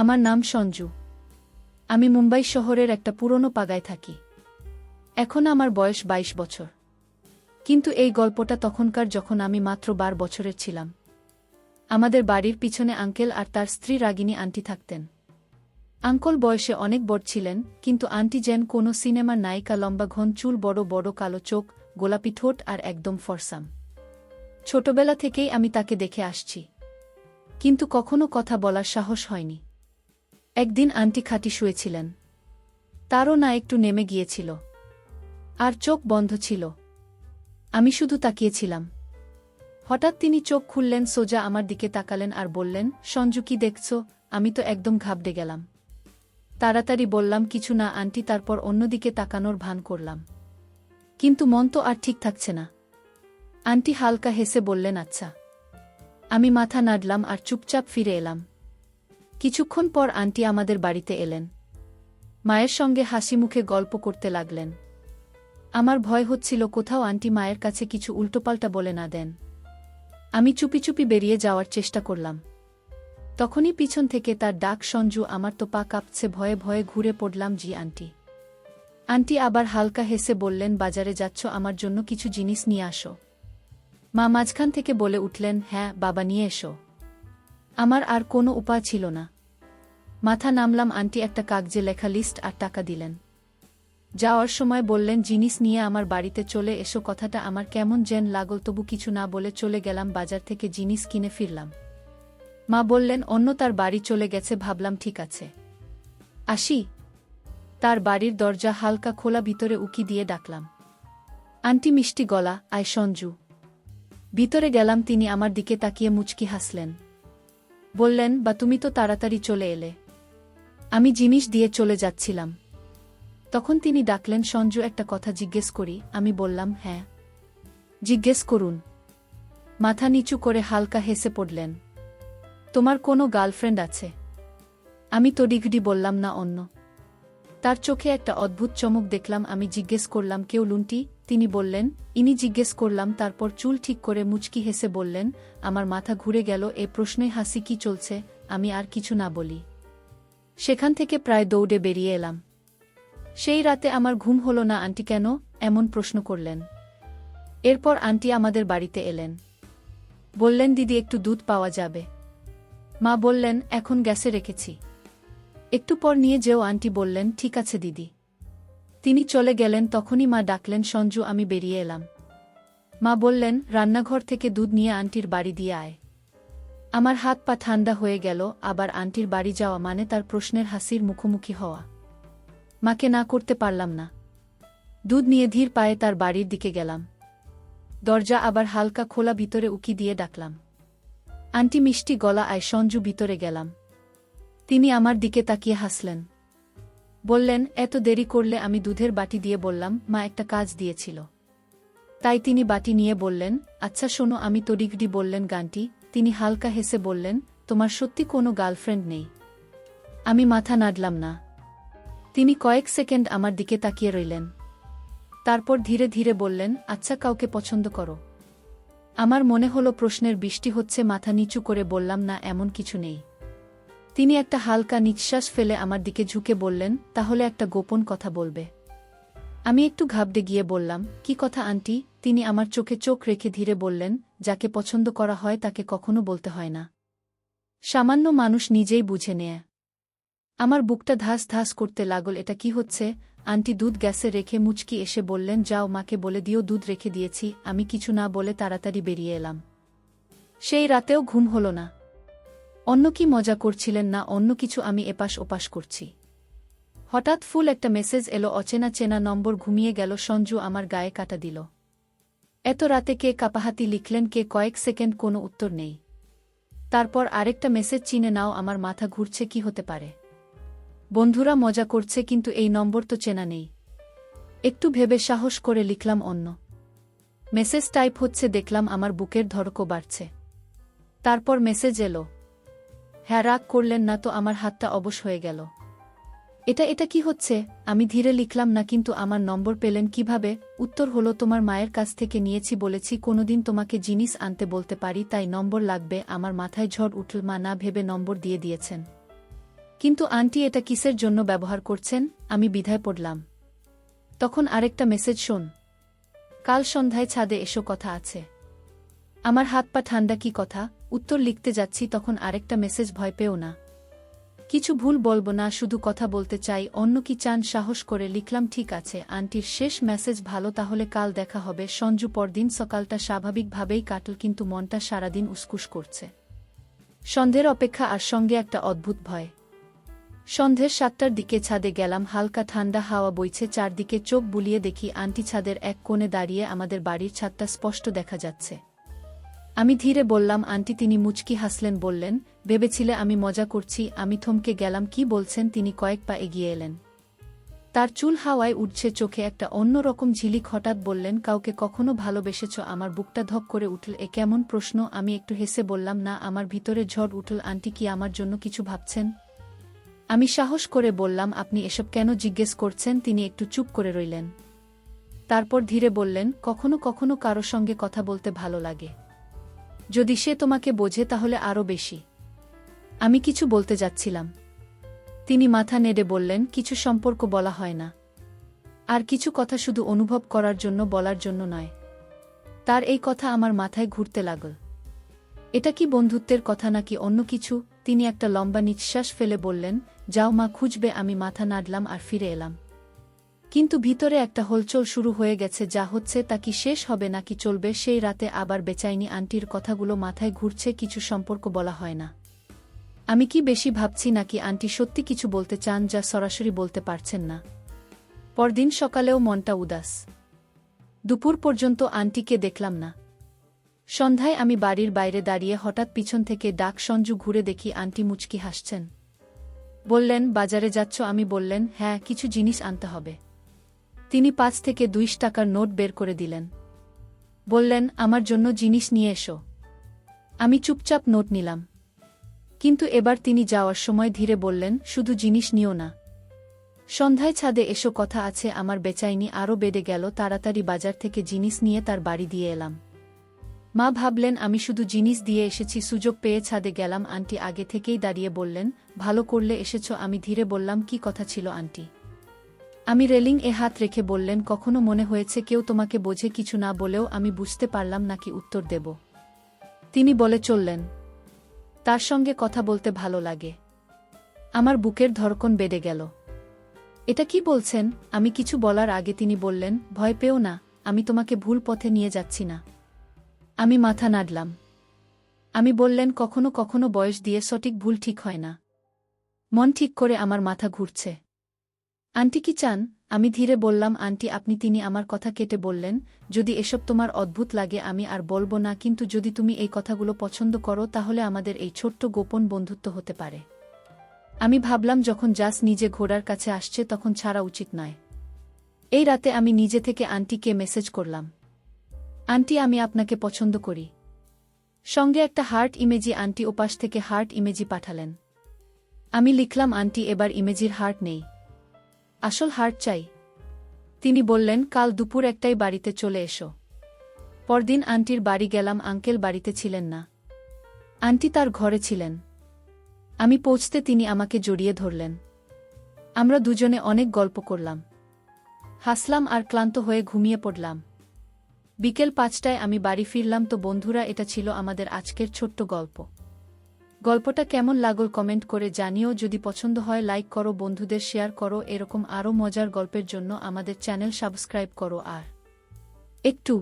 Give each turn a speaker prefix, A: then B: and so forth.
A: আমার নাম সঞ্জু। আমি মুম্বাই শহরের একটা পুরনো পাগায় থাকি। এখন আমার বয়স ২২ বছর। কিন্তু এই গল্পটা তখনকার, যখন আমি মাত্র ১২ বছরের ছিলাম। আমাদের বাড়ির পিছনে আঙ্কেল আর তার স্ত্রী রাগিনী আন্টি থাকতেন। আঙ্কল বয়সে অনেক বড় ছিলেন, কিন্তু আন্টি যেন কোনো সিনেমার নায়িকা, লম্বা ঘন চুল, বড় বড় কালো চোখ, গোলাপি ঠোঁট আর একদম ফর্সাম। ছোটবেলা থেকেই আমি তাকে দেখে আসছি, কিন্তু কখনো কথা বলার সাহস হয়নি। একদিন আন্টি খাটি শুয়েছিলেন, তারও না একটু নেমে গিয়েছিল, আর চোখ বন্ধ ছিল। আমি শুধু তাকিয়েছিলাম। হঠাৎ তিনি চোখ খুললেন, সোজা আমার দিকে তাকালেন আর বললেন, সঞ্জু, কি দেখছ? আমি তো একদম ঘাবড়ে গেলাম। তাড়াতাড়ি বললাম, কিছু না আন্টি। তারপর অন্যদিকে তাকানোর ভান করলাম, কিন্তু মন তো আর ঠিক থাকছে না। আন্টি হালকা হেসে বললেন, আচ্ছা। আমি মাথা নাড়লাম আর চুপচাপ ফিরে এলাম। কিছুক্ষণ পর আন্টি আমাদের বাড়িতে এলেন। মায়ের সঙ্গে হাসি মুখে গল্প করতে লাগলেন। আমার ভয় হচ্ছিল কোথাও আন্টি মায়ের কাছে কিছু উল্টোপাল্টা বলে না দেন। আমি চুপি চুপি বেরিয়ে যাওয়ার চেষ্টা করলাম। তখনই পিছন থেকে তার ডাক, সঞ্জু। আমার তো পা কাঁপছে, ভয়ে ভয়ে ঘুরে পড়লাম। জি আন্টি। আন্টি আবার হালকা হেসে বললেন, বাজারে যাচ্ছ, আমার জন্য কিছু জিনিস নিয়ে আসো। মা মাঝখান থেকে বলে উঠলেন, হ্যাঁ বাবা, নিয়ে এসো। আমার আর কোনো উপায় ছিল না। মাথা নামলাম। আন্টি একটা কাগজে লেখা লিস্ট আর টাকা দিলেন। যাওয়ার সময় বললেন, জিনিস নিয়ে আমার বাড়িতে চলে এসো। কথাটা আমার কেমন যেন লাগল, তবু কিছু না বলে চলে গেলাম। বাজার থেকে জিনিস কিনে ফিরলাম। মা বললেন, অন্য তার বাড়ি চলে গেছে। ভাবলাম ঠিক আছে, আসি। তার বাড়ির দরজা হালকা খোলা, ভিতরে উকি দিয়ে ডাকলাম, আন্টি। মিষ্টি গলা, আয় সঞ্জু। ভিতরে গেলাম। তিনি আমার দিকে তাকিয়ে মুচকি হাসলেন। বললেন, বা তুমি তো তাড়াতাড়ি চলে এলে। আমি জিনিস দিয়ে চলে যাচ্ছিলাম, তখন তিনি ডাকলেন, সঞ্জু, একটা কথা জিজ্ঞেস করি? আমি বললাম, হ্যাঁ জিজ্ঞেস করুন। মাথা নিচু করে হালকা হেসে পড়লেন। তোমার কোনো গার্লফ্রেন্ড আছে? আমি তড়িঘড়ি বললাম, না, অন্য। তার চোখে একটা অদ্ভুত চমক দেখলাম। আমি জিজ্ঞেস করলাম, কেউ লুন্টি? তিনি বললেন, ইনি। জিজ্ঞেস করলাম। তারপর চুল ঠিক করে মুচকি হেসে বললেন। আমার মাথা ঘুরে গেল। এ প্রশ্নে হাসি কি চলছে? আমি আর কিছু না বলি সেখান থেকে প্রায় দৌড়ে বেরিয়ে এলাম। সেই রাতে আমার ঘুম হলো না। আন্টি কেন এমন প্রশ্ন করলেন? এরপর আন্টি আমাদের বাড়িতে এলেন। বললেন, দিদি, একটু দুধ পাওয়া যাবে? মা বললেন, এখন গ্যাসে রেখেছি, একটু পর নিয়ে যেও। আন্টি বললেন, ঠিক আছে দিদি। তিনি চলে গেলেন। তখনই মা ডাকলেন, সঞ্জু। আমি বেরিয়ে এলাম। মা বললেন, রান্নাঘর থেকে দুধ নিয়ে আন্টির বাড়ি দিয়ে আয়। আমার হাত পা ঠান্ডা হয়ে গেল। আবার আন্টির বাড়ি যাওয়া মানে তার প্রশ্নের হাসির মুখোমুখি হওয়া। মাকে না করতে পারলাম না। দুধ নিয়ে ধীর পায়ে তার বাড়ির দিকে গেলাম। দরজা আবার হালকা খোলা, ভিতরে উকি দিয়ে ডাকলাম, আন্টি। মিষ্টি গলা, আয় সঞ্জু। ভিতরে গেলাম। তিনি আমার দিকে তাকিয়ে হাসলেন। বললেন, এত দেরি করলে? আমি দুধের বাটি দিয়ে বললাম, মা একটা কাজ দিয়েছিল, তাই। তিনি বাটি নিয়ে বললেন, আচ্ছা শোনো। আমি তড়িঘড়ি বললেন, গানটি। তিনি হালকা হেসে বললেন, তোমার সত্যি কোনো গার্লফ্রেন্ড নেই? আমি মাথা নাড়লাম না। তিনি কয়েক সেকেন্ড আমার দিকে তাকিয়ে রইলেন। তারপর ধীরে ধীরে বললেন, আচ্ছা, কাউকে পছন্দ করো? আমার মনে হলো প্রশ্নের বৃষ্টি হচ্ছে। মাথা নিচু করে বললাম, না, এমন কিছু নেই। তিনি একটা হালকা নিঃশ্বাস ফেলে আমার দিকে ঝুঁকে বললেন, তাহলে একটা গোপন কথা বলবে? আমি একটু ঘাবড়ে গিয়ে বললাম, কি কথা আন্টি? তিনি আমার চোখে চোখ রেখে ধীরে বললেন, যাকে পছন্দ করা হয় তাকে কখনো বলতে হয় না। সামান্য মানুষ নিজেই বুঝে নেয়। আমার বুকটা ধাস ধাস করতে লাগল। এটা কি হচ্ছে? আন্টি দুধ গ্যাসে রেখে মুচকি এসে বললেন, যাও, মাকে বলে দিও দুধ রেখে দিয়েছি। আমি কিছু না বলে তাড়াতাড়ি বেরিয়ে এলাম। সেই রাতেও ঘুম হলো না। অন্য কি মজা করছিলেন না অন্য কিছু, আমি এপাশ ওপাশ করছি। হঠাৎ ফুল একটা মেসেজ এলো, অচেনা চেনা নম্বর। ঘুমিয়ে গেল সঞ্জু আমার গায়ে কাটা দিল। এত রাতে কে কাপাহাতি লিখলেন? কে? কয়েক সেকেন্ড কোনো উত্তর নেই। তারপর আরেকটা মেসেজ, চিনে নাও। আমার মাথা ঘুরছে, কি হতে পারে? বন্ধুরা মজা করছে, কিন্তু এই নম্বর তো চেনা নেই। একটু ভেবে সাহস করে লিখলাম, অন্য। মেসেজ টাইপ হচ্ছে, দেখলাম আমার বুকের ধড়কও বাড়ছে। তারপর মেসেজ এলো, হ্যাঁ। রাগ করলেন না তো? আমার হাতটা অবশ হয়ে গেল। এটা কি হচ্ছে? আমি ধীরে লিখলাম, না, কিন্তু আমার নম্বর পেলেন কিভাবে? উত্তর হলো, তোমার মায়ের কাছ থেকে নিয়েছি, বলেছি কোনোদিন তোমাকে জিনিস আনতে বলতে পারি, তাই নম্বর লাগবে। আমার মাথায় ঝড় উঠল। মা না ভেবে নম্বর দিয়ে দিয়েছেন। কিন্তু আন্টি এটা কিসের জন্য ব্যবহার করছেন? আমি দ্বিধায় পড়লাম। তখন আরেকটা মেসেজ শোন। কাল সন্ধ্যায় ছাদে এসো, কথা আছে। আমার হাত পা ঠান্ডা। কি কথা? উত্তর লিখতে যাচ্ছি, তখন আরেকটা মেসেজ, ভয় পেও না, কিছু ভুল বলবো না, শুধু কথা বলতে চাই। অন্য কি চান? সাহস করে লিখলাম, ঠিক আছে। আন্টির শেষ মেসেজ, ভালো তাহলে কাল দেখা হবে। সঞ্জু পরদিন সকালটা স্বাভাবিকভাবেই কাটল, কিন্তু মনটা সারাদিন উসকুস করছে। সন্ধ্যের অপেক্ষা আর সঙ্গে একটা অদ্ভুত ভয়। সন্ধ্যের 7টার দিকে ছাদে গেলাম। হালকা ঠান্ডা হাওয়া বইছে চারদিকে। চোখ বুলিয়ে দেখি আন্টি ছাদের এক কোণে দাঁড়িয়ে। আমাদের বাড়ির ছাদটা স্পষ্ট দেখা যাচ্ছে। আমি ধীরে বললাম, আন্টি। তিনি মুচকি হাসলেন, বললেন, ভেবেছিলে আমি মজা করছি? আমি থমকে গেলাম। কি বলছেন? তিনি কয়েক পা এগিয়ে এলেন। তার চুল হাওয়ায় উঠছে, চোখে একটা অন্যরকম ঝিলিক। হঠাৎ বললেন, কাউকে কখনো ভালোবেসেছ? আমার বুকটা ধক করে উঠল। এ কেমন প্রশ্ন? আমি একটু হেসে বললাম, না। আমার ভিতরে ঝড় উঠল। আন্টি কি আমার জন্য কিছু ভাবছেন? আমি সাহস করে বললাম, আপনি এসব কেন জিজ্ঞেস করছেন? তিনি একটু চুপ করে রইলেন। তারপর ধীরে বললেন, কখনো কখনো কারো সঙ্গে কথা বলতে ভালো লাগে। যদি সে তোমাকে বোঝে তাহলে আরও বেশি। আমি কিছু বলতে যাচ্ছিলাম। তিনি মাথা নেড়ে বললেন, কিছু সম্পর্ক বলা হয় না। আর কিছু কথা শুধু অনুভব করার জন্য, বলার জন্য নয়। তার এই কথা আমার মাথায় ঘুরতে লাগল। এটা কি বন্ধুত্বের কথা নাকি অন্য কিছু? তিনি একটা লম্বা নিঃশ্বাস ফেলে বললেন, যাও মা, খুঁজবে। আমি মাথা নাড়লাম আর ফিরে এলাম। কিন্তু ভিতরে একটা হলচল শুরু হয়ে গেছে। যা হচ্ছে তা কি শেষ হবে নাকি চলবে? সেই রাতে আবার বেচাইনি। আন্টির কথাগুলো মাথায় ঘুরছে। কিছু সম্পর্ক বলা হয় না। আমি কি বেশি ভাবছি নাকি আন্টি সত্যি কিছু বলতে চান যা সরাসরি বলতে পারছেন না? পরদিন সকালেও মনটা উদাস। দুপুর পর্যন্ত আন্টিকে দেখলাম না। সন্ধ্যায় আমি বাড়ির বাইরে দাঁড়িয়ে হঠাৎ পিছন থেকে ডাক, সঞ্জু। ঘুরে দেখি আন্টি মুচকি হাসছেন। বললেন, বাজারে যাচ্ছ? আমি বললেন, হ্যাঁ, কিছু জিনিস আনতে হবে। তিনি 5 থেকে 20 টাকার নোট বের করে দিলেন। বললেন, আমার জন্য জিনিস নিয়ে এসো। আমি চুপচাপ নোট নিলাম। কিন্তু এবার তিনি যাওয়ার সময় ধীরে বললেন, শুধু জিনিস নিও না, সন্ধ্যায় ছাদে এসো, কথা আছে। আমার বেচাইনি আরও বেড়ে গেল। তাড়াতাড়ি বাজার থেকে জিনিস নিয়ে তার বাড়ি দিয়ে এলাম। মা ভাবলেন আমি শুধু জিনিস দিয়ে এসেছি। সুযোগ পেয়ে ছাদে গেলাম। আন্টি আগে থেকেই দাঁড়িয়ে বললেন, ভালো করলে এসেছ। আমি ধীরে বললাম, কি কথা ছিল আন্টি? আমি রেলিং এ হাত রেখে বললেন, কখনো মনে হয়েছে কেউ তোমাকে বোঝে? কিছু না বলেও আমি বুঝতে পারলাম না কি উত্তর দেব। তিনি বলে চললেন, তার সঙ্গে কথা বলতে ভালো লাগে। আমার বুকের ধড়কন বেড়ে গেল। এটা কি বলছেন? আমি কিছু বলার আগে তিনি বললেন, ভয় পেও না, আমি তোমাকে ভুল পথে নিয়ে যাচ্ছি না। আমি মাথা নাড়লাম। আমি বললেন, কখনো কখনো বয়স দিয়ে সঠিক ভুল ঠিক হয় না। মন ঠিক করে আমার মাথা ঘুরছে। আন্টি কি চান? আমি ধীরে বললাম, আন্টি আপনি। তিনি আমার কথা কেটে বললেন, যদি এসব তোমার অদ্ভুত লাগে আমি আর বলবো না, কিন্তু যদি তুমি এই কথাগুলো পছন্দ করো তাহলে আমাদের এই ছোট্ট গোপন বন্ধুত্ব হতে পারে। আমি ভাবলাম, যখন জাস নিজে ঘোড়ার কাছে আসছে তখন ছাড়া উচিত নয়। এই রাতে আমি নিজে থেকে আন্টিকে মেসেজ করলাম, আন্টি আমি আপনাকে পছন্দ করি। সঙ্গে একটা হার্ট ইমেজি। আন্টি ওপাশ থেকে হার্ট ইমেজি পাঠালেন। আমি লিখলাম, আন্টি এবার ইমেজির হার্ট নেই, আসল হার্ট চাই। তিনি বললেন, কাল দুপুর 1টায় বাড়িতে চলে এসো। পরদিন আন্টির বাড়ি গেলাম। আঙ্কেল বাড়িতে ছিলেন না। আন্টি তার ঘরে ছিলেন। আমি পৌঁছতে তিনি আমাকে জড়িয়ে ধরলেন। আমরা দুজনে অনেক গল্প করলাম, হাসলাম আর ক্লান্ত হয়ে ঘুমিয়ে পড়লাম। বিকেল 5টায় আমি বাড়ি ফিরলাম। তো বন্ধুরা, এটা ছিল আমাদের আজকের ছোট্ট গল্প। গল্পটা কেমন লাগল কমেন্ট করে জানিও। যদি পছন্দ হয় লাইক করো, বন্ধুদের শেয়ার করো। এরকম আরও মজার গল্পের জন্য আমাদের চ্যানেল সাবস্ক্রাইব করো আর একটু